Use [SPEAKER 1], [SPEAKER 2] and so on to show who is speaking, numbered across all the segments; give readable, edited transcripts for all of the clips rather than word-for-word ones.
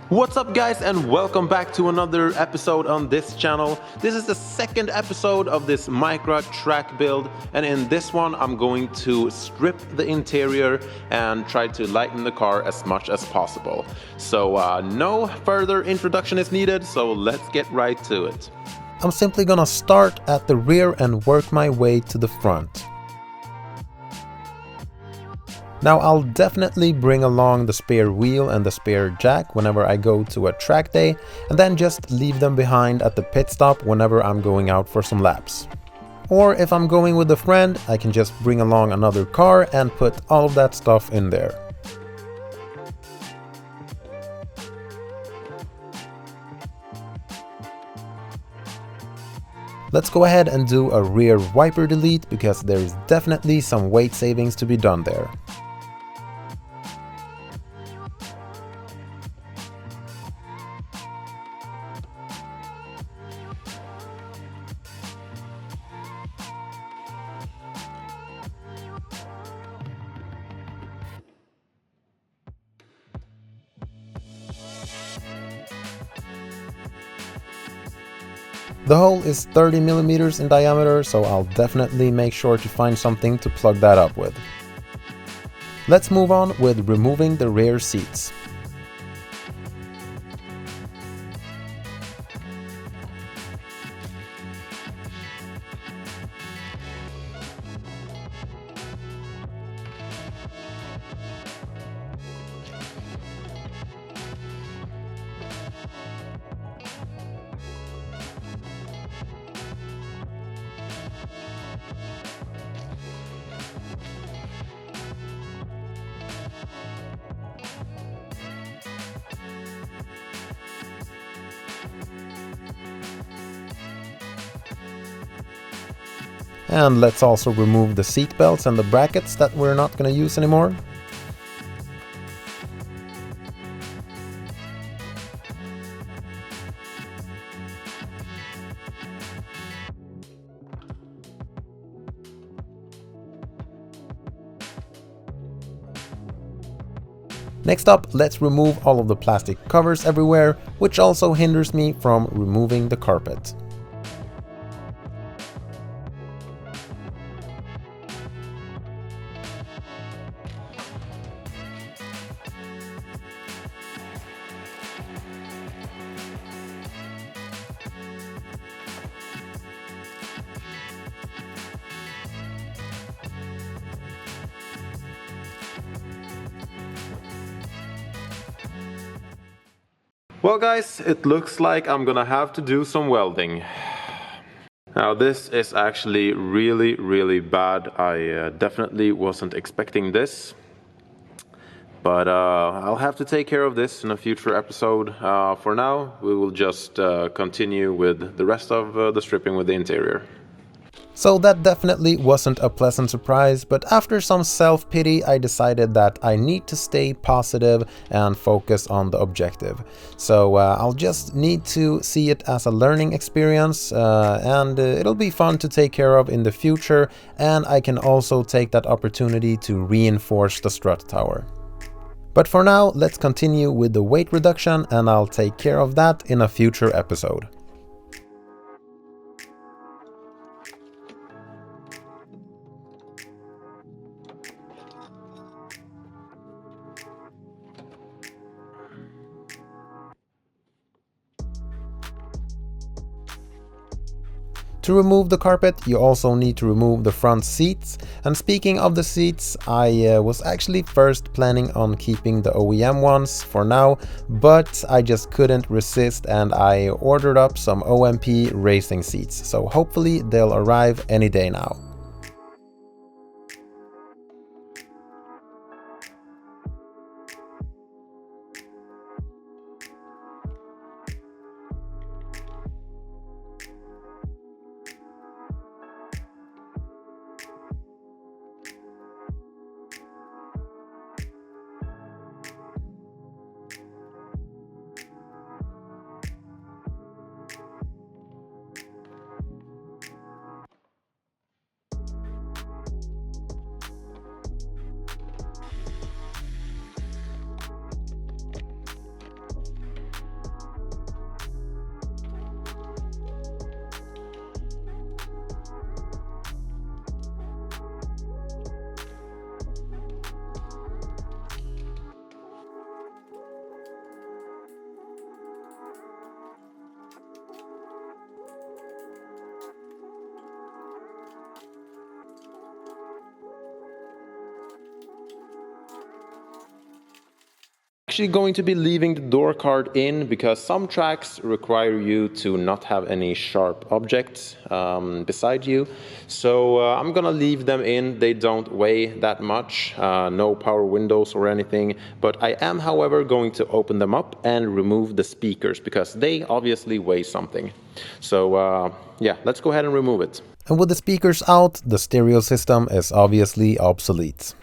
[SPEAKER 1] What's up guys, and welcome back to another episode on this channel. This is the second episode of this Micra track build, and in this one I'm going to strip the interior and try to lighten the car as much as possible. So no further introduction is needed, so let's get right to it. I'm simply gonna start at the rear and work my way to the front. Now I'll definitely bring along the spare wheel and the spare jack whenever I go to a track day, and then just leave them behind at the pit stop whenever I'm going out for some laps. Or if I'm going with a friend, I can just bring along another car and put all of that stuff in there. Let's go ahead and do a rear wiper delete because there is definitely some weight savings to be done there. The hole is 30 millimeters in diameter, so I'll definitely make sure to find something to plug that up with. Let's move on with removing the rear seats. And let's also remove the seat belts and the brackets that we're not going to use anymore. Next up, let's remove all of the plastic covers everywhere, which also hinders me from removing the carpet. Well guys, it looks like I'm gonna have to do some welding. Now this is actually really bad. I definitely wasn't expecting this. But I'll have to take care of this in a future episode. For now, we will just continue with the rest of the stripping with the interior. So that definitely wasn't a pleasant surprise, but after some self-pity I decided that I need to stay positive and focus on the objective. So I'll just need to see it as a learning experience, and it'll be fun to take care of in the future, and I can also take that opportunity to reinforce the strut tower. But for now, let's continue with the weight reduction, and I'll take care of that in a future episode. To remove the carpet, you also need to remove the front seats. And speaking of the seats, I was actually first planning on keeping the OEM ones for now, but I just couldn't resist and I ordered up some OMP racing seats. So hopefully they'll arrive any day now. actually going to be leaving the door card in because some tracks require you to not have any sharp objects beside you. So I'm gonna leave them in. They don't weigh that much, no power windows or anything, but I am, however, going to open them up and remove the speakers because they obviously weigh something. So yeah, let's go ahead and remove it.
[SPEAKER 2] And with the speakers out, the stereo system is obviously obsolete.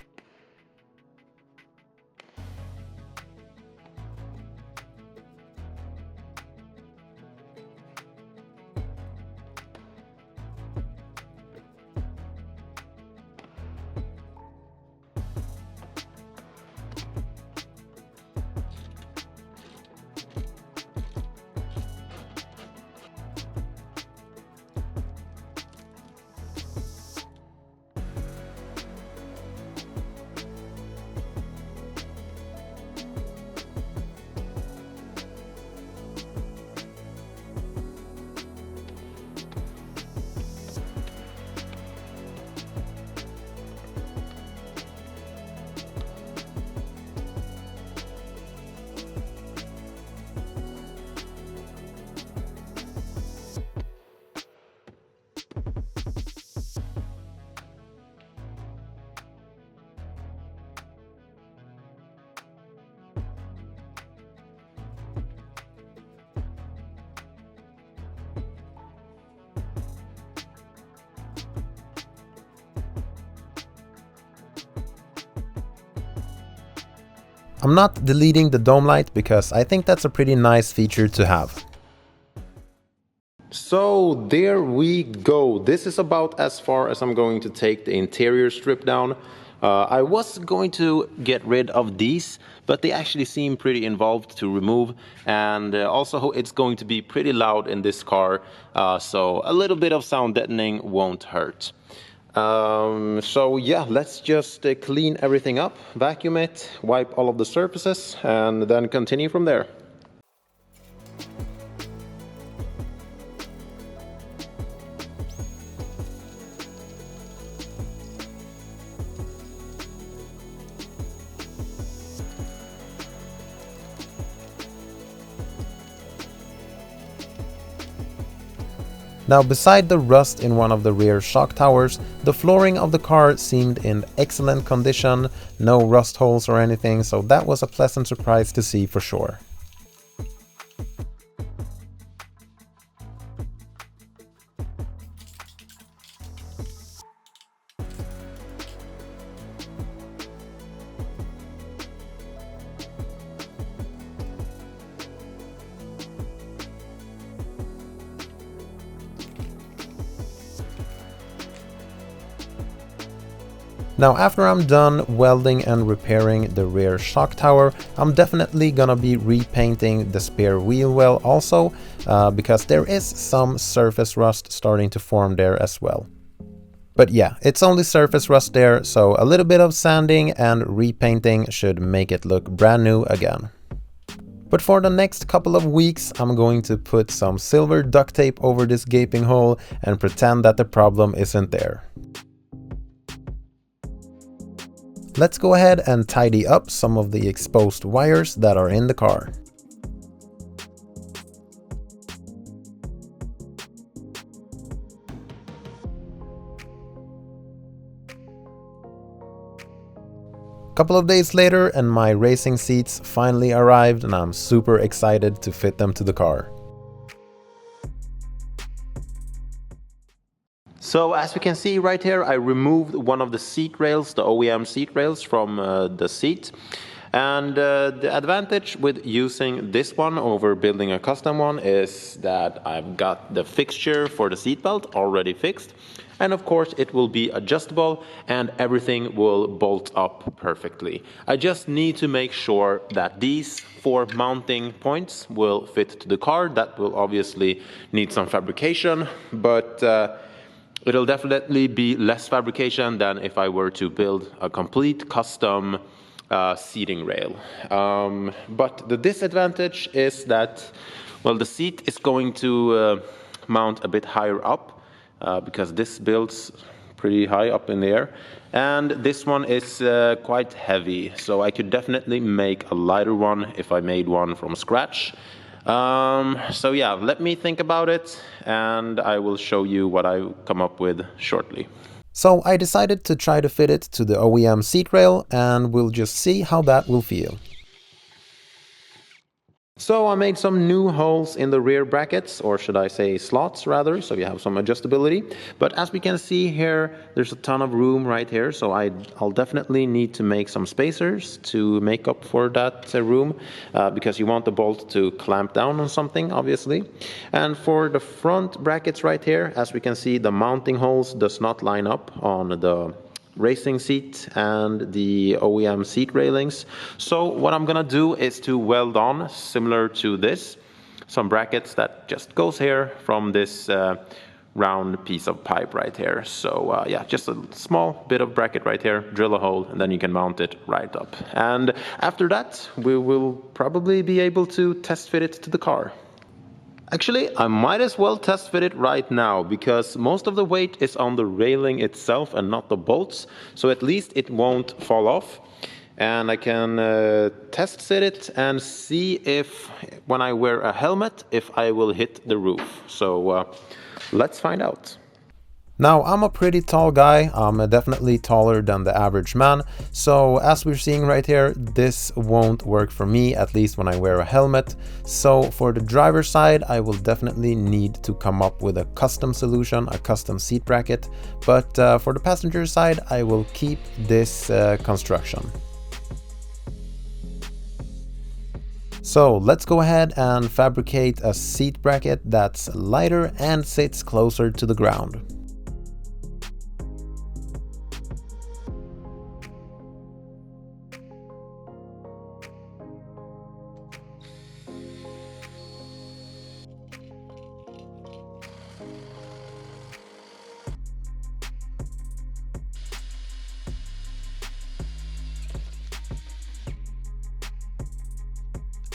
[SPEAKER 2] I'm not deleting the dome light because I think that's a pretty nice feature to have.
[SPEAKER 1] So there we go. This is about as far as I'm going to take the interior strip down. I was going to get rid of these, but they actually seem pretty involved to remove, and also it's going to be pretty loud in this car, so a little bit of sound deadening won't hurt. So yeah, let's just clean everything up, vacuum it, wipe all of the surfaces, and then continue from there.
[SPEAKER 2] Now, beside the rust in one of the rear shock towers, the flooring of the car seemed in excellent condition, no rust holes or anything, so that was a pleasant surprise to see for sure. Now, after I'm done welding and repairing the rear shock tower, I'm definitely gonna be repainting the spare wheel well also, because there is some surface rust starting to form there as well. But yeah, it's only surface rust there, so a little bit of sanding and repainting should make it look brand new again. But for the next couple of weeks, I'm going to put some silver duct tape over this gaping hole and pretend that the problem isn't there. Let's go ahead and tidy up some of the exposed wires that are in the car. A couple of days later and my racing seats finally arrived, and I'm super excited to fit them to the car.
[SPEAKER 1] So as we can see right here, I removed one of the seat rails, the OEM seat rails from the seat. And the advantage with using this one over building a custom one is that I've got the fixture for the seatbelt already fixed. And of course it will be adjustable and everything will bolt up perfectly. I just need to make sure that these 4 mounting points will fit to the car. That will obviously need some fabrication, but it'll definitely be less fabrication than if I were to build a complete custom seating rail. But the disadvantage is that, well, the seat is going to mount a bit higher up because this builds pretty high up in the air. And this one is quite heavy, so I could definitely make a lighter one if I made one from scratch. So yeah, let me think about it, and I will show you what I come up with shortly.
[SPEAKER 2] So I decided to try to fit it to the OEM seat rail, and we'll just see how that will feel.
[SPEAKER 1] So I made some new holes in the rear brackets, or should I say slots rather, so you have some adjustability. But as we can see here, there's a ton of room right here, so I'll definitely need to make some spacers to make up for that room, because you want the bolt to clamp down on something, obviously. And for the front brackets right here, as we can see, the mounting holes does not line up on the racing seat and the OEM seat railings. So what I'm gonna do is to weld on, similar to this, some brackets that just goes here from this round piece of pipe right here. So yeah, just a small bit of bracket right here, drill a hole, and then you can mount it right up. And after that, we will probably be able to test fit it to the car. Actually, I might as well test fit it right now, because most of the weight is on the railing itself and not the bolts, so at least it won't fall off. And I can test fit it and see if, when I wear a helmet, if I will hit the roof. So let's find out.
[SPEAKER 2] Now, I'm a pretty tall guy, I'm definitely taller than the average man, so as we're seeing right here, this won't work for me, at least when I wear a helmet. So for the driver's side, I will definitely need to come up with a custom solution, a custom seat bracket, but for the passenger side, I will keep this construction. So let's go ahead and fabricate a seat bracket that's lighter and sits closer to the ground.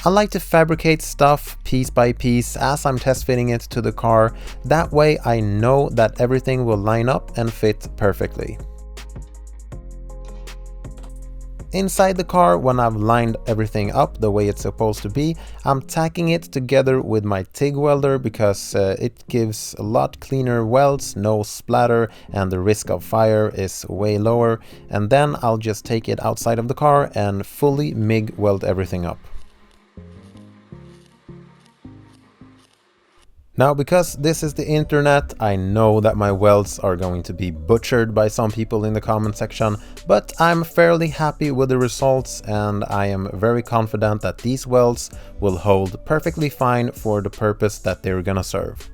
[SPEAKER 2] I like to fabricate stuff piece by piece as I'm test fitting it to the car. That way I know that everything will line up and fit perfectly. Inside the car, when I've lined everything up the way it's supposed to be, I'm tacking it together with my TIG welder because it gives a lot cleaner welds, no splatter, and the risk of fire is way lower. And then I'll just take it outside of the car and fully MIG weld everything up. Now, because this is the internet, I know that my welds are going to be butchered by some people in the comment section, but I'm fairly happy with the results, and I am very confident that these welds will hold perfectly fine for the purpose that they're gonna serve.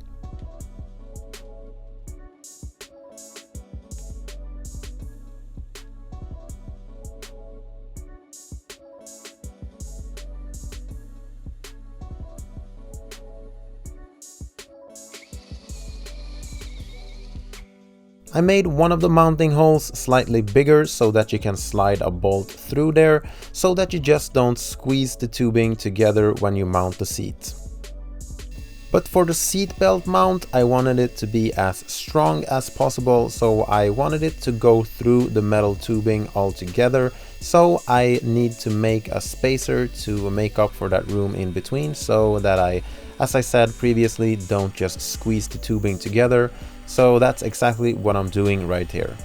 [SPEAKER 2] I made one of the mounting holes slightly bigger so that you can slide a bolt through there, so that you just don't squeeze the tubing together when you mount the seat. But for the seat belt mount, I wanted it to be as strong as possible, so I wanted it to go through the metal tubing altogether. So I need to make a spacer to make up for that room in between, so that I, as I said previously, don't just squeeze the tubing together. So that's exactly what I'm doing right here.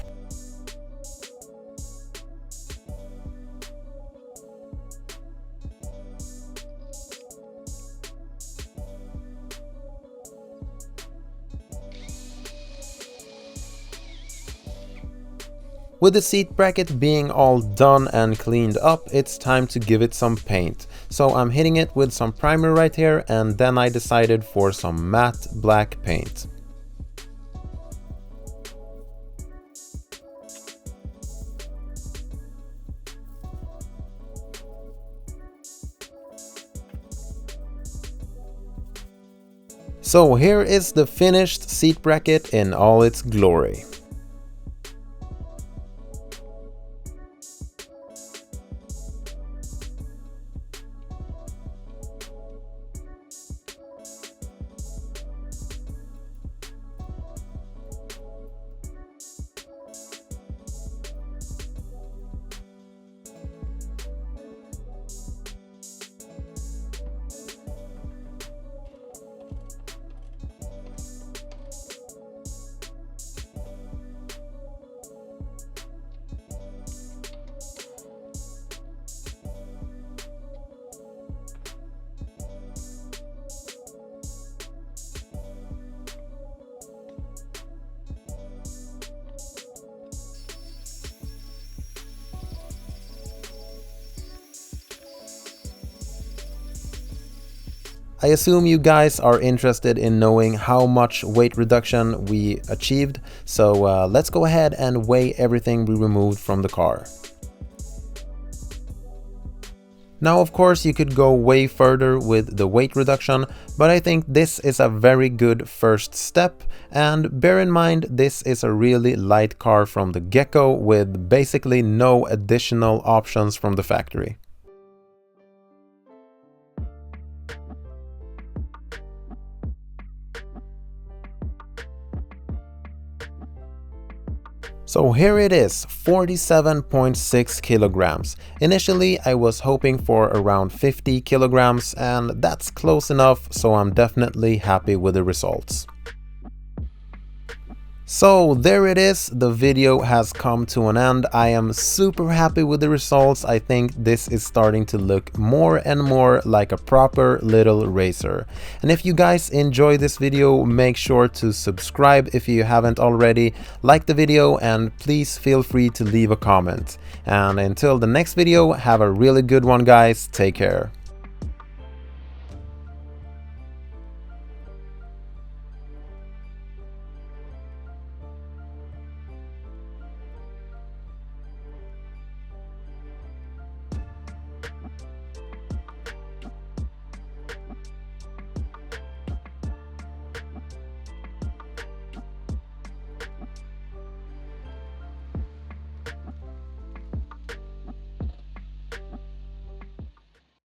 [SPEAKER 2] With the seat bracket being all done and cleaned up, it's time to give it some paint. So I'm hitting it with some primer right here, and then I decided for some matte black paint. So here is the finished seat bracket in all its glory. I assume you guys are interested in knowing how much weight reduction we achieved, so let's go ahead and weigh everything we removed from the car. Now, of course, you could go way further with the weight reduction, but I think this is a very good first step. And bear in mind, this is a really light car from the get-go with basically no additional options from the factory. So here it is, 47.6 kilograms. Initially, I was hoping for around 50 kilograms, and that's close enough, so I'm definitely happy with the results. So there it is, the video has come to an end. I am super happy with the results. I think this is starting to look more and more like a proper little racer. And if you guys enjoy this video, make sure to subscribe if you haven't already, like the video, and please feel free to leave a comment. And until the next video, have a really good one guys, take care.